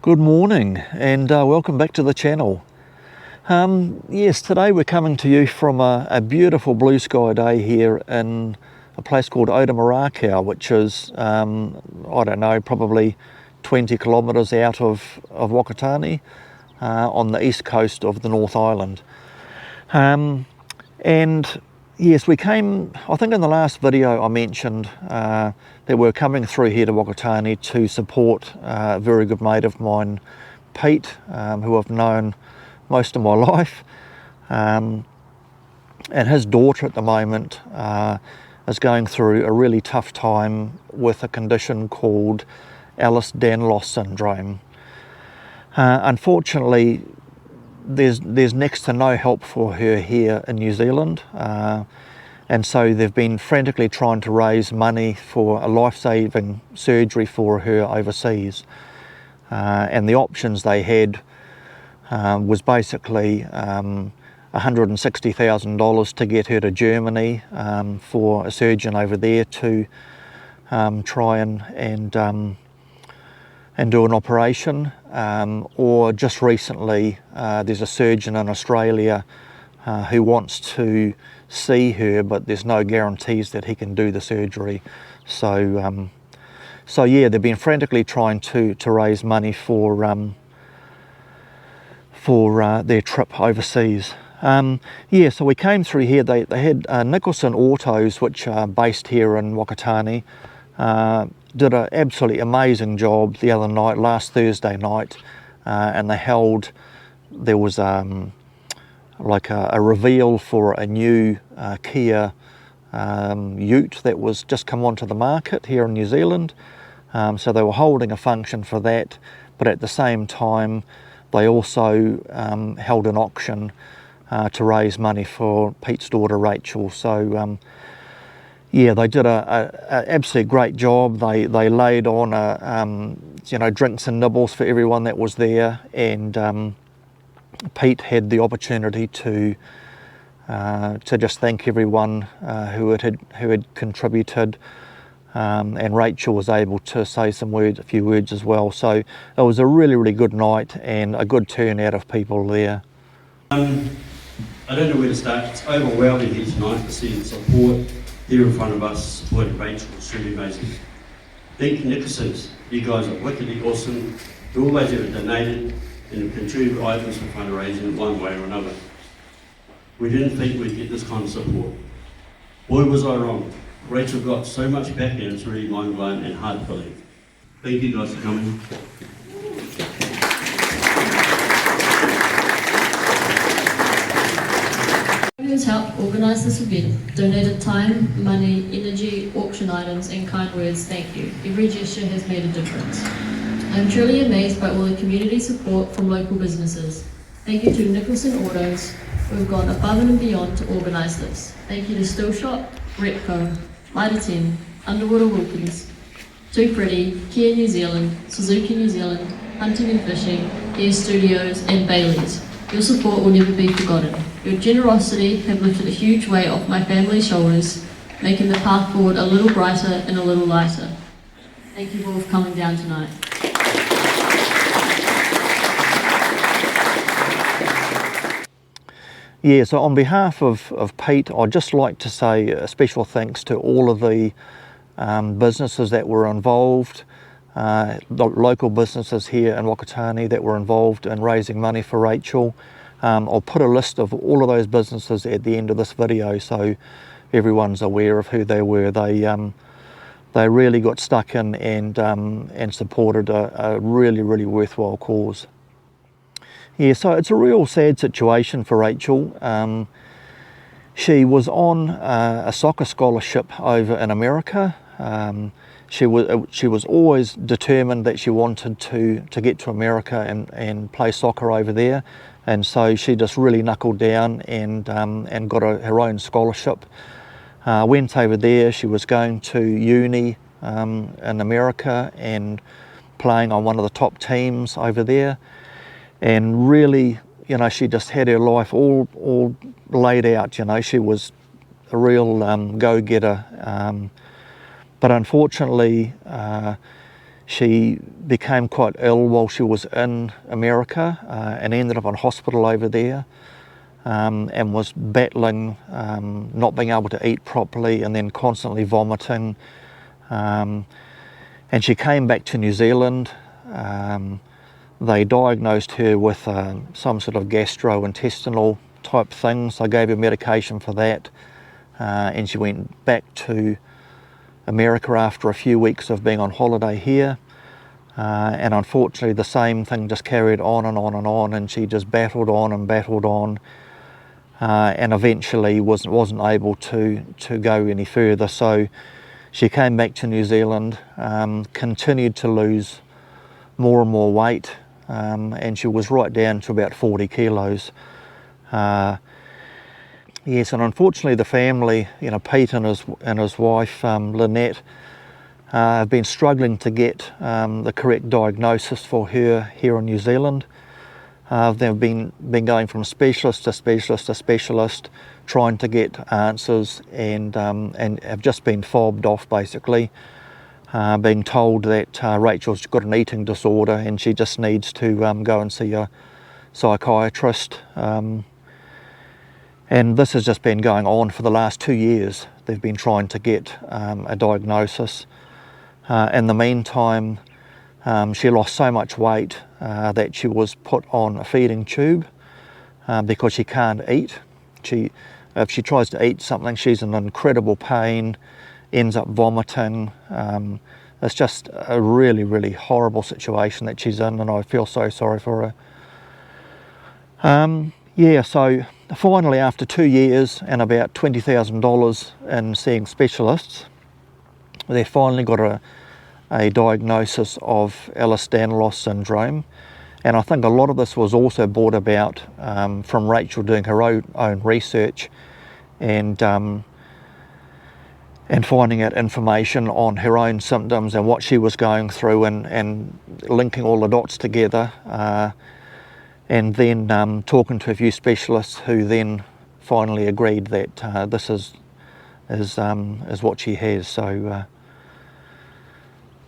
Good morning and welcome back to the channel. Yes, today we're coming to you from a beautiful blue sky day here in a place called Otamarakau, which is, I don't know, probably 20 kilometres out of Whakatane on the east coast of the North Island. And yes, we came, I think in the last video I mentioned that we're coming through here to Whakatane to support a very good mate of mine, Pete, who I've known most of my life. And his daughter at the moment is going through a really tough time with a condition called Ehlers-Danlos syndrome. Unfortunately, there's next to no help for her here in New Zealand, and so they've been frantically trying to raise money for a life-saving surgery for her overseas, and the options they had was basically $160,000 to get her to Germany for a surgeon over there to try and do an operation, or just recently there's a surgeon in Australia who wants to see her, but there's no guarantees that he can do the surgery. So yeah, they've been frantically trying to raise money for their trip overseas. Yeah, so we came through here. They had Nicholson Autos, which are based here in Whakatane, did an absolutely amazing job the other night, last Thursday night, and there was like a reveal for a new Kia ute that was just come onto the market here in New Zealand. So they were holding a function for that, but at the same time they also held an auction to raise money for Pete's daughter Rachel. So yeah, they did a absolutely great job. They laid on drinks and nibbles for everyone that was there, and Pete had the opportunity to just thank everyone who had contributed, and Rachel was able to say a few words as well. So it was a really good night and a good turnout of people there. I don't know where to start. It's overwhelming here tonight to see the support here in front of us supporting Rachel. It's really amazing. Thank you, Nicholsons. You guys are wickedly awesome. You always ever donated and contributed items for fundraising one way or another. We didn't think we'd get this kind of support. Boy, was I wrong. Rachel got so much back and it's really mind-blowing and hard to believe. Thank you guys for coming. Who has helped organise this event, donated time, money, energy, auction items and kind words, thank you. Every gesture has made a difference. I am truly amazed by all the community support from local businesses. Thank you to Nicholson Autos, who have gone above and beyond to organise this. Thank you to Still Shop, Repco, Whakatane, Underwater Wilkins, Too Pretty, Kia New Zealand, Suzuki New Zealand, Hunting and Fishing, Air Studios and Bailey's. Your support will never be forgotten. Your generosity have lifted a huge weight off my family's shoulders, making the path forward a little brighter and a little lighter. Thank you all for coming down tonight. Yeah, so on behalf of Pete, I'd just like to say a special thanks to all of the businesses that were involved, the local businesses here in Whakatane that were involved in raising money for Rachel. I'll put a list of all of those businesses at the end of this video so everyone's aware of who they were. They really got stuck in and supported a really worthwhile cause. Yeah, so it's a real sad situation for Rachel. She was on a soccer scholarship over in America. She was always determined that she wanted to get to America and play soccer over there, and so she just really knuckled down and got her own scholarship. Went over there. She was going to uni in America and playing on one of the top teams over there, and really, she just had her life all laid out. She was a real go-getter, but unfortunately She became quite ill while she was in America and ended up in hospital over there, and was battling not being able to eat properly and then constantly vomiting. And she came back to New Zealand. They diagnosed her with some sort of gastrointestinal type thing, so I gave her medication for that, and she went back to America after a few weeks of being on holiday here, and unfortunately the same thing just carried on and on and on, and she just battled on and battled on, and eventually wasn't able to go any further. So she came back to New Zealand, continued to lose more and more weight, and she was right down to about 40 kilos. Yes, and unfortunately the family, Pete and his wife Lynette, have been struggling to get the correct diagnosis for her here in New Zealand. They've been going from specialist to specialist to specialist, trying to get answers, and have just been fobbed off basically, being told that Rachel's got an eating disorder and she just needs to go and see a psychiatrist. And this has just been going on for the last 2 years. They've been trying to get a diagnosis. In the meantime, she lost so much weight that she was put on a feeding tube because she can't eat. If she tries to eat something, she's in incredible pain, ends up vomiting. It's just a really, really horrible situation that she's in, and I feel so sorry for her. So finally, after 2 years and about $20,000 in seeing specialists, they finally got a diagnosis of Ehlers-Danlos syndrome. And I think a lot of this was also brought about from Rachel doing her own research and finding out information on her own symptoms and what she was going through, and linking all the dots together. And then talking to a few specialists who then finally agreed that this is what she has. So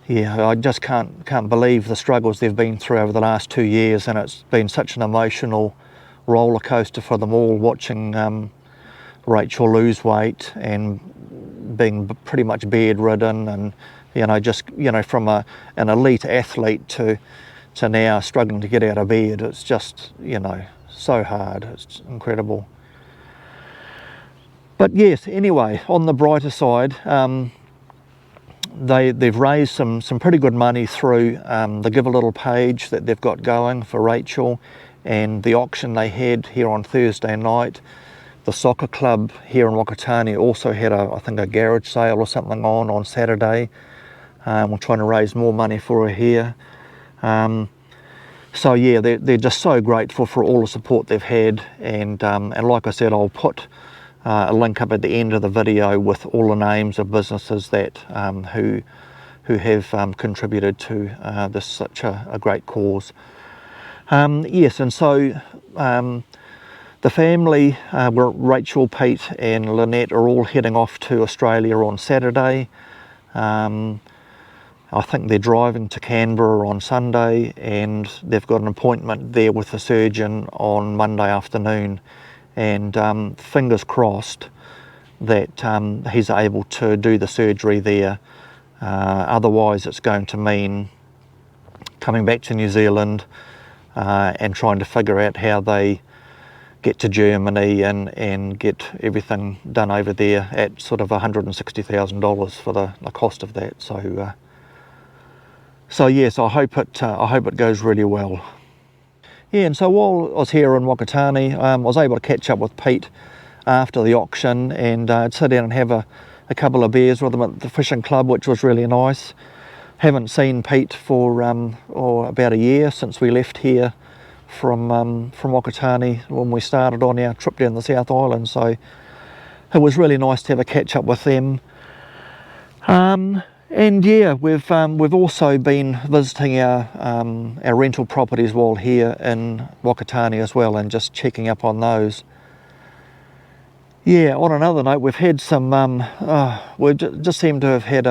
I just can't believe the struggles they've been through over the last 2 years, and it's been such an emotional roller coaster for them all, watching Rachel lose weight and being pretty much bedridden, and from an elite athlete to now struggling to get out of bed. It's just, so hard. It's incredible. But yes, anyway, on the brighter side, they've raised some pretty good money through the Give a Little page that they've got going for Rachel, and the auction they had here on Thursday night. The soccer club here in Whakatane also had I think a garage sale or something on Saturday. We're trying to raise more money for her here. So yeah, they're just so grateful for all the support they've had, and like I said, I'll put a link up at the end of the video with all the names of businesses that who have contributed to this such a great cause. Yes, and so the family, Rachel, Pete and Lynette, are all heading off to Australia on Saturday. I think they're driving to Canberra on Sunday, and they've got an appointment there with the surgeon on Monday afternoon, and fingers crossed that he's able to do the surgery there. Otherwise it's going to mean coming back to New Zealand and trying to figure out how they get to Germany and get everything done over there at sort of $160,000 for the cost of that. So yes, I hope it goes really well. Yeah, and so while I was here in Whakatane, I was able to catch up with Pete after the auction and sit down and have a couple of beers with him at the fishing club, which was really nice. Haven't seen Pete for about a year since we left here from Whakatane when we started on our trip down the South Island, so it was really nice to have a catch up with them. And yeah, we've also been visiting our rental properties while here in Whakatane as well, and just checking up on those. Yeah, on another note, we've had some, we just seem to have had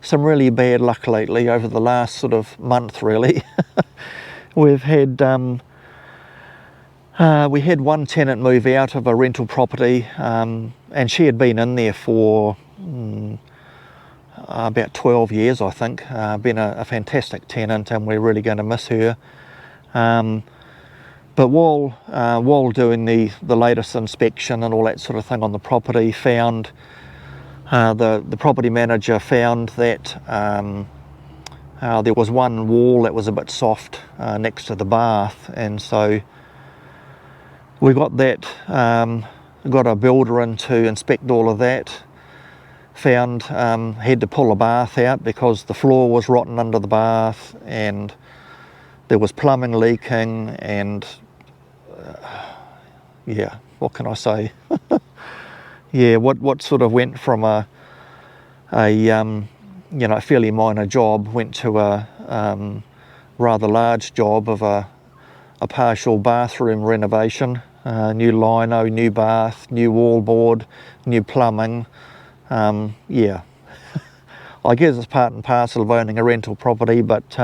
some really bad luck lately over the last sort of month really. We've had we had one tenant move out of a rental property, and she had been in there for about 12 years, I think. Been a fantastic tenant, and we're really going to miss her. But while doing the latest inspection and all that sort of thing on the property, found the property manager found that there was one wall that was a bit soft next to the bath, and so we got that, got a builder in to inspect all of that. Found, had to pull the bath out because the floor was rotten under the bath, and there was plumbing leaking, and yeah, what can I say? Yeah, what sort of went from a fairly minor job went to a rather large job of a partial bathroom renovation, new lino, new bath, new wallboard, new plumbing. Yeah, I guess it's part and parcel of owning a rental property, but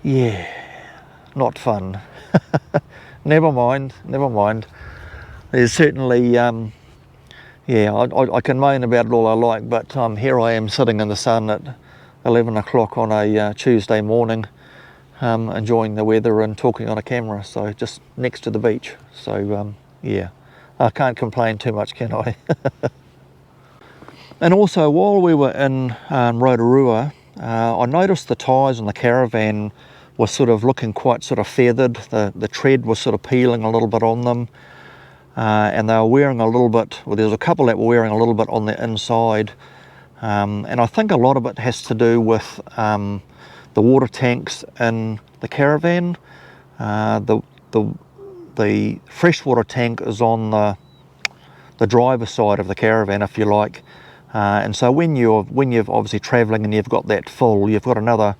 yeah, not fun. Never mind. There's certainly, yeah, I can moan about it all I like, but here I am sitting in the sun at 11 o'clock on a Tuesday morning, enjoying the weather and talking on a camera, so just next to the beach. So yeah, I can't complain too much, can I? And also, while we were in Rotorua, I noticed the tyres on the Caravan were sort of looking quite sort of feathered. The tread was sort of peeling a little bit on them, and they were wearing a little bit, well, there's a couple that were wearing a little bit on the inside, and I think a lot of it has to do with the water tanks in the Caravan. The freshwater tank is on the driver's side of the Caravan, if you like. And so when you're obviously travelling and you've got that full, you've got another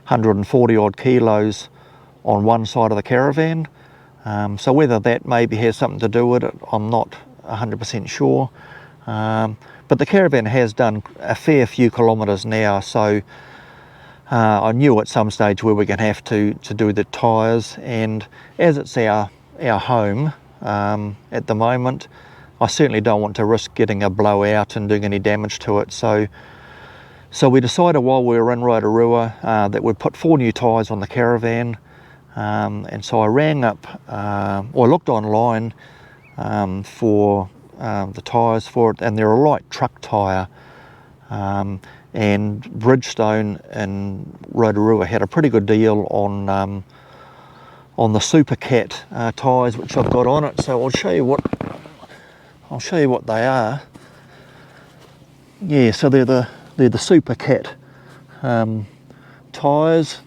140 odd kilos on one side of the Caravan. So whether that maybe has something to do with it, I'm not 100% sure. But the Caravan has done a fair few kilometres now, so I knew at some stage where we're going to have to do the tyres, and as it's our home at the moment, I certainly don't want to risk getting a blowout and doing any damage to it. So we decided while we were in Rotorua that we'd put 4 new tyres on the Caravan, and so I rang up, or I looked online for the tyres for it, and they're a light truck tyre, and Bridgestone in Rotorua had a pretty good deal on the Super Cat tyres which I've got on it. So I'll show you what they are. Yeah, so they're the Super Cat tyres,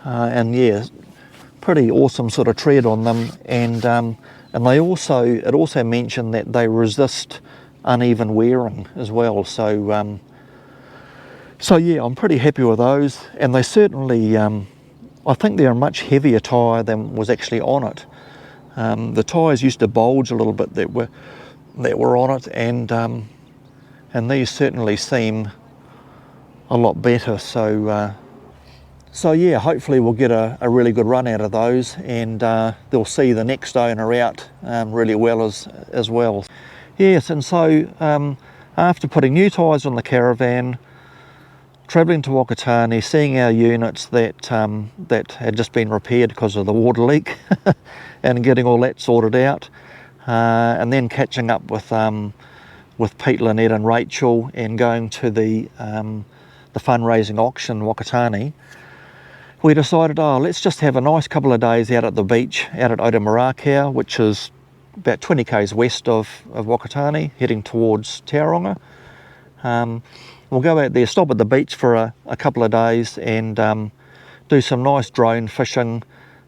and yeah, pretty awesome sort of tread on them, and it also mentioned that they resist uneven wearing as well. So yeah, I'm pretty happy with those, and they certainly, I think they're a much heavier tyre than was actually on it. The tyres used to bulge a little bit that were on it, and these certainly seem a lot better. So yeah, hopefully we'll get a really good run out of those, and they'll see the next owner out really well as well. Yes, and so after putting new tyres on the Caravan, travelling to Whakatane, seeing our units that had just been repaired because of the water leak, and getting all that sorted out, and then catching up with Pete, Lynette and Rachel, and going to the fundraising auction in Whakatane, we decided, let's just have a nice couple of days out at the beach, out at Otamarakau, which is about 20 k's west of Whakatane, heading towards Tauranga. We'll go out there, stop at the beach for a couple of days, and do some nice drone fishing.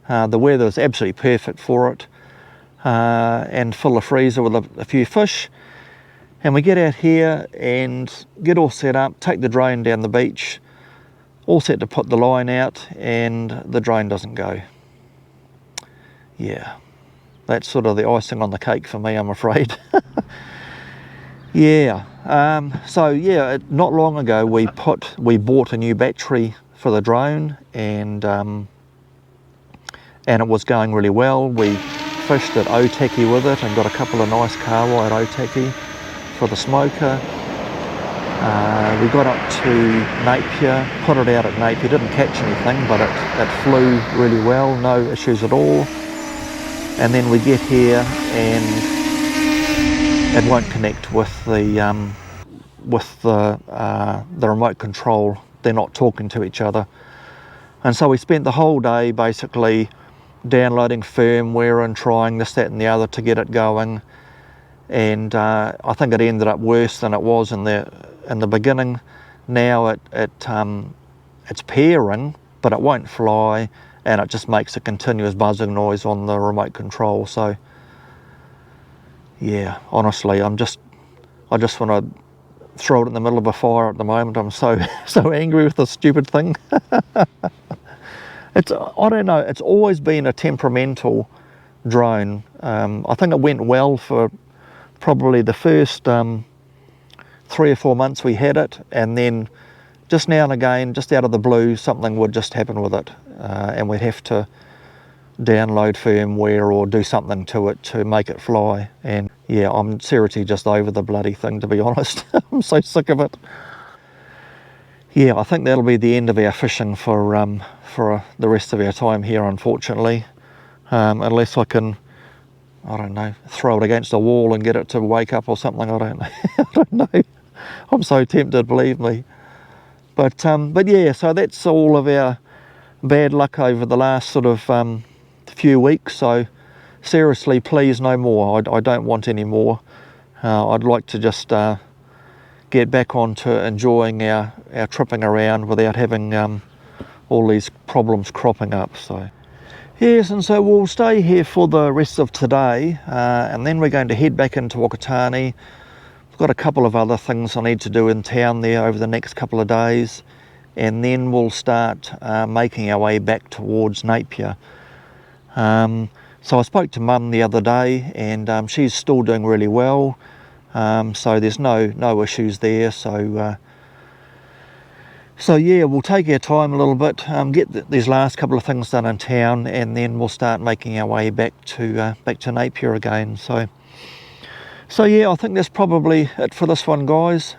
The weather is absolutely perfect for it, and fill the freezer with a few fish. And we get out here and get all set up, take the drone down the beach, all set to put the line out, and the drone doesn't go. Yeah, that's sort of the icing on the cake for me, I'm afraid. Yeah, so yeah, not long ago we bought a new battery for the drone, and it was going really well. We fished at Otaki with it and got a couple of nice kawa at Otaki for the smoker. We got up to Napier, put it out at Napier, didn't catch anything, but it flew really well, no issues at all. And then we get here and it won't connect with the remote control. They're not talking to each other. And so we spent the whole day basically downloading firmware and trying this, that and the other to get it going. And I think it ended up worse than it was in the beginning. Now it's pairing, but it won't fly, and it just makes a continuous buzzing noise on the remote control. So yeah, honestly, I just want to throw it in the middle of a fire at the moment. I'm so angry with this stupid thing. I don't know, it's always been a temperamental drone. I think it went well for probably the first 3 or 4 months we had it, and then just now and again, just out of the blue, something would just happen with it, and we'd have to download firmware or do something to it to make it fly. And yeah, I'm seriously just over the bloody thing, to be honest. I'm so sick of it. Yeah, I think that'll be the end of our fishing for the rest of our time here, unfortunately, unless I can, I don't know, throw it against a wall and get it to wake up or something. I don't know. I don't know. I'm so tempted, believe me. But yeah, so that's all of our bad luck over the last sort of few weeks. So seriously, please, no more. I don't want any more. I'd like to just get back onto enjoying our tripping around without having all these problems cropping up. So yes, and so we'll stay here for the rest of today, and then we're going to head back into Whakatane. I've got a couple of other things I need to do in town there over the next couple of days, and then we'll start making our way back towards Napier. So I spoke to Mum the other day, and she's still doing really well, so there's no issues there. So yeah, we'll take our time a little bit, get these last couple of things done in town, and then we'll start making our way back to Napier again. So yeah, I think that's probably it for this one, guys.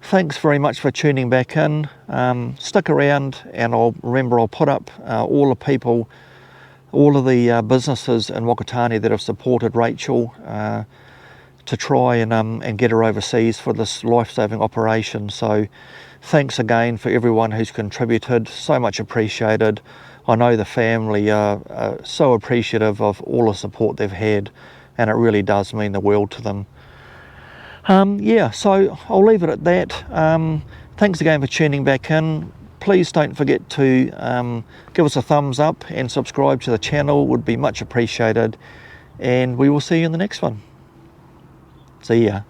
Thanks very much for tuning back in. Stick around, and I'll put up all the people, all of the businesses in Whakatane that have supported Rachel to try and get her overseas for this life-saving operation. So thanks again for everyone who's contributed, so much appreciated. I know the family are so appreciative of all the support they've had, and it really does mean the world to them. Yeah, so I'll leave it at that. Thanks again for tuning back in. Please don't forget to give us a thumbs up and subscribe to the channel, would be much appreciated. And we will see you in the next one. See ya.